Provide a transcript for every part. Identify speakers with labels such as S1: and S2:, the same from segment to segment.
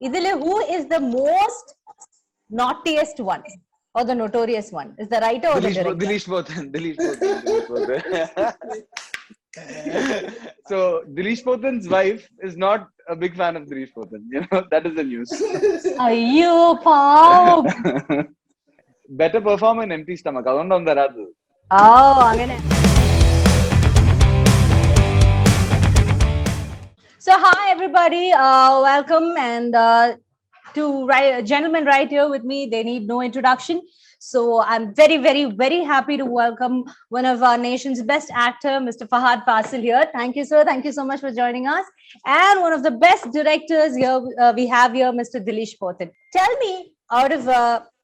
S1: Idile, who is the most naughtiest one or the notorious one? Is the writer or the director?
S2: Dileesh Pothan. So Dileesh Pothan's wife is not a big fan of Dileesh Pothan. That is the news.
S1: Ayyo, pav.
S2: Better perform in empty stomach. Adondam varadu.
S1: Oh, angane. So hi everybody, welcome and to gentlemen right here with me. They need no introduction. So I'm very happy to welcome one of our nation's best actor, Mr. Fahad Fasil here. Thank you, sir. Thank you so much for joining us. And one of the best directors here we have here, Mr. Dileesh Pothan. Tell me, out of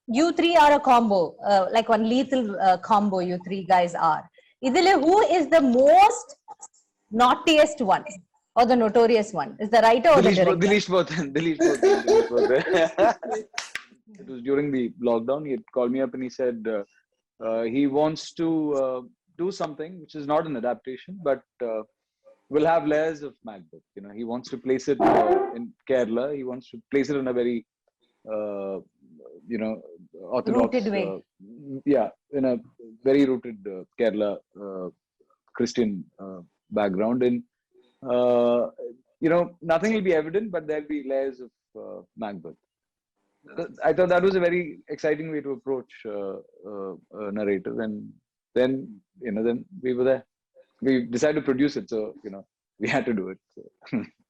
S1: you three are a combo, like one lethal combo. You three guys are. Idile, who is the most naughtiest one? Or the notorious one? Is the writer or the director?
S2: Dileesh Pothan. It was during the lockdown. He had called me up and he said he wants to do something which is not an adaptation, but will have layers of Macbeth. He wants to place it in Kerala. He wants to place it in a very, orthodox
S1: rooted way.
S2: In a very rooted Kerala Christian background. And nothing will be evident, but there'll be layers of Macbeth. I thought that was a very exciting way to approach a narrative, and then we were there. We decided to produce it, so we had to do it. So.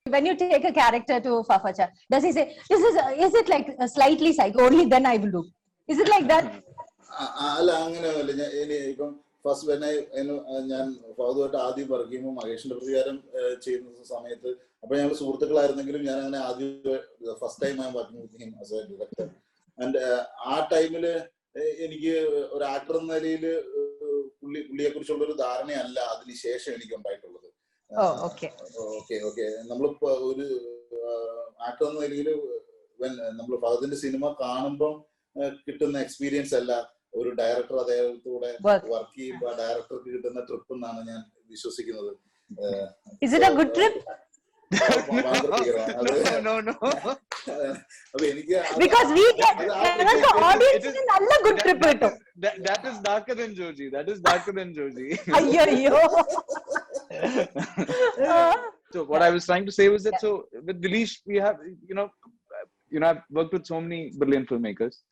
S1: When you take a character to Fafacha, does he say, is it like a slightly psycho? Only then I will do. Is it like that?
S3: First, when I father Adi Barkim, Magesh Samet, upon Surtakla, the first time I'm working with him as a director. And our time or actor Puliakushol Darni and La Adishation title.
S1: Oh, okay.
S3: Okay. Number actor when number of father in the cinema, Kanambam, kitten experience or director work director trip
S1: is it a good trip?
S2: No.
S1: Because we get the audience in a good trip.
S2: That is darker than Joji. So what I was trying to say was that so with Dileesh we have I've worked with so many brilliant filmmakers.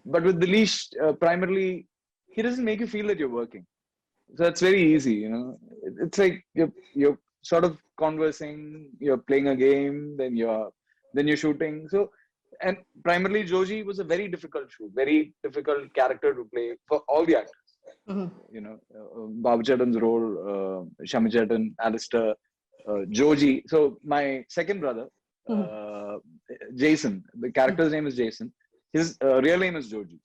S2: But with Dileesh, primarily, he doesn't make you feel that you're working. So it's very easy, It's like you're sort of conversing, you're playing a game, then you're shooting. So, and primarily, Joji was a very difficult shoot, very difficult character to play for all the actors. Mm-hmm. Babu Chetan's role, Shami Chetan, Alistair, Joji. So my second brother, Jason, the character's name is Jason. His real name is Joji.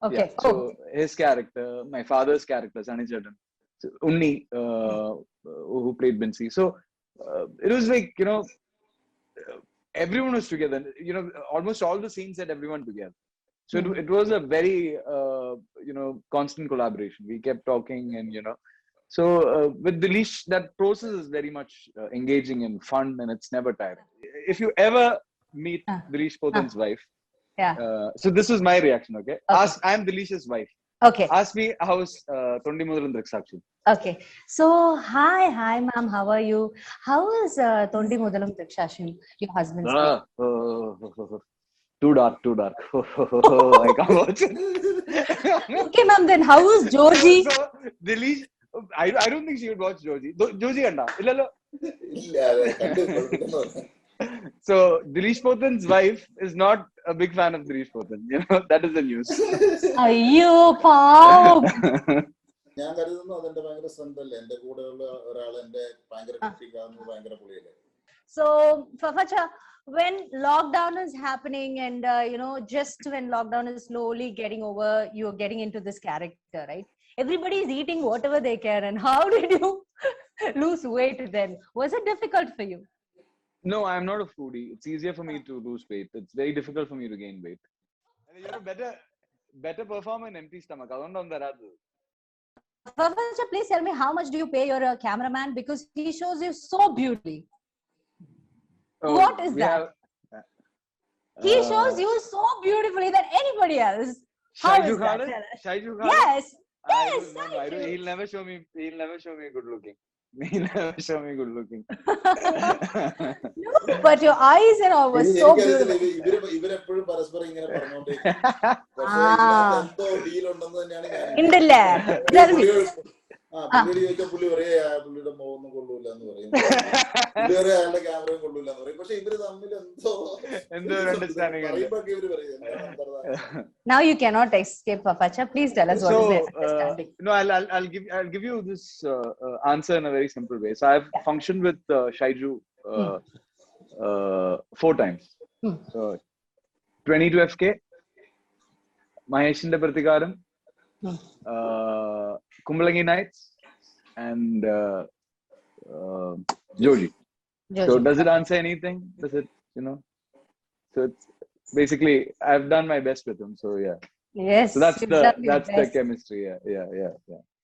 S1: Okay.
S2: Yeah, so his character, my father's character, Sunny Chetan, Unni, who played Binsi. So it was like, everyone was together. Almost all the scenes had everyone together. So it was a very, constant collaboration. We kept talking and, So with Dileesh, that process is very much engaging and fun, and it's never tiring. If you ever meet Dileesh Pothan's wife, so this was my reaction, okay? I'm Dileesh's wife.
S1: Okay.
S2: Ask me how's Thondi Mudalam Drakshakshi.
S1: Okay. So, hi, ma'am. How are you? How is Thondi Mudalam Drakshakshi, your husband's wife?
S2: Too dark. I can't watch it.
S1: Okay, ma'am. Then how is Joji?
S2: So, Dileesh, I don't think she would watch Joji. Joji anda. So Dileesh Pothan's wife is not a big fan of Dileesh Pothan. That is the news.
S1: Ayyo, pav. So, Fafacha, when lockdown is happening and, just when lockdown is slowly getting over, you're getting into this character, right? Everybody is eating whatever they can. And how did you lose weight then? Was it difficult for you?
S2: No, I'm not a foodie. It's easier for me to lose weight. It's very difficult for me to gain weight. You're a better performer in empty stomach.
S1: Fafacha, please tell me how much do you pay your cameraman, because he shows you so beautifully. What is
S2: we
S1: that?
S2: have,
S1: He shows you so beautifully than anybody else. How
S2: Shaiju
S1: is that?
S2: Khan?
S1: Tell us.
S2: Shaiju Khan?
S1: Yes.
S2: I
S1: Yes.
S2: don't know. I don't, he'll never show me. He'll never show me good looking. He'll never show me good looking.
S1: No, but your eyes and all were so
S3: എനിക്കറിയത്തില്ല
S1: beautiful.
S3: ഇവരെപ്പോഴും പരസ്പരം ഇങ്ങനെ പറഞ്ഞുകൊണ്ടിരിക്കും. പക്ഷേ ഇതിനകത്ത് എന്തോ deal ഉണ്ടെന്ന് തന്നെയാണ് ഞാൻ
S1: ഉണ്ടല്ലേ? Tell me.
S3: പുള്ളിയോട് ചോദിച്ചാൽ പുള്ളി പറയാ പുള്ളിയുടെ മുഖമൊന്നും കൊള്ളൂല എന്ന് പറയും. പുള്ളി പറയാ അയാളുടെ ക്യാമറയും കൊള്ളൂല എന്ന് പറയും. പക്ഷെ ഇവര് തമ്മിൽ എന്തോ പറയുമ്പോഴൊക്കെ ഇവര് പറയും.
S1: Now you cannot escape, Papacha. Please tell us what is the understanding.
S2: No, I'll give you this answer in a very simple way. So I've functioned with Shaiju 4 times. So 22 FK, Maheshinde Pratikaram, Kumbalangi Nights, and Joji. So does it answer anything? Does it, you know? So it's basically I've done my best with him. So yeah.
S1: Yes.
S2: So that's
S1: you've done your
S2: the
S1: best.
S2: chemistry. Yeah.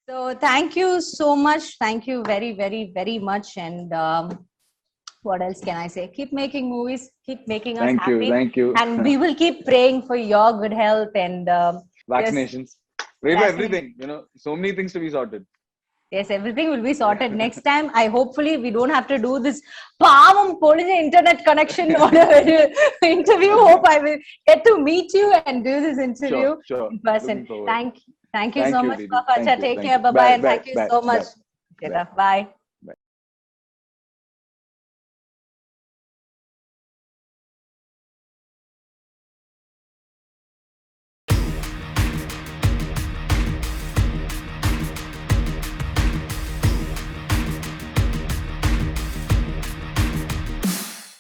S1: So thank you so much. Thank you very, very, very much. And what else can I say? Keep making movies. Keep making us happy.
S2: Thank you.
S1: And we will keep praying for your good health and
S2: vaccinations. Pray for everything. You know, so many things to be sorted.
S1: Yes, everything will be sorted next time. Hopefully we don't have to do this palm pulling internet connection on an interview. Hope I will get to meet you and do this interview
S2: Sure.
S1: in person. Thank you
S2: Thank
S1: so
S2: you,
S1: much,
S2: Didi.
S1: Papacha.
S2: Thank you,
S1: Take
S2: thank
S1: care.
S2: you.
S1: Bye bye, and
S2: Bye,
S1: thank you
S2: bye,
S1: so
S2: bye,
S1: much.
S2: bye.
S1: Bye.